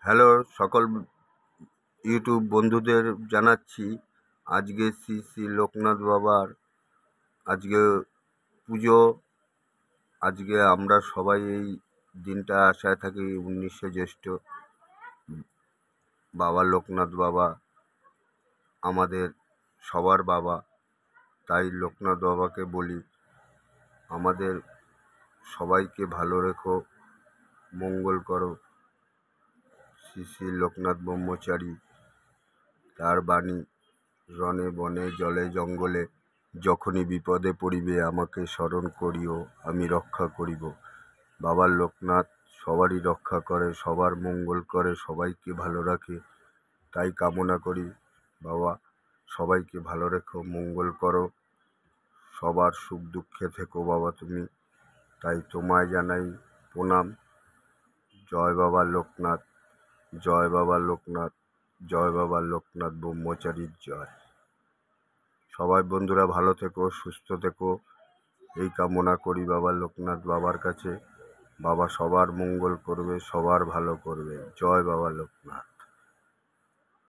Hello সকল YouTube বন্ধুদের জানাচ্ছি আজকে শ্রী শ্রী লোকনাথ বাবার আজকে পুজো। আজকে আমরা সবাই এই দিনটা আশায় থাকি। 19শে জ্যৈষ্ঠ বাবা লোকনাথ বাবা আমাদের সবার বাবা, তাই লোকনাথ বাবাকে বলি আমাদের সবাইকে ভালো রেখো, মঙ্গল করো। শ্রী শ্রী লোকনাথ ব্রহ্মচারী তার বাণী, রণে বনে জলে জঙ্গলে যখনই বিপদে পড়িবে আমাকে স্মরণ করিও, আমি রক্ষা করিব। বাবা লোকনাথ সবারই রক্ষা করে, সবার মঙ্গল করে, সবাইকে ভালো রাখে। তাই কামনা করি বাবা সবাইকে ভালো রেখো, মঙ্গল করো, সবার সুখ দুঃখে থেকো বাবা তুমি। তাই তোমায় জানাই প্রণাম। জয় বাবা লোকনাথ, জয় বাবা লোকনাথ, জয় বাবা লোকনাথ ব্রহ্মচারীর জয়। সবাই বন্ধুরা ভালো থেকো, সুস্থ থেকো, এই কামনা করি বাবা লোকনাথ বাবার কাছে। বাবা সবার মঙ্গল করবে, সবার ভালো করবে। জয় বাবা লোকনাথ।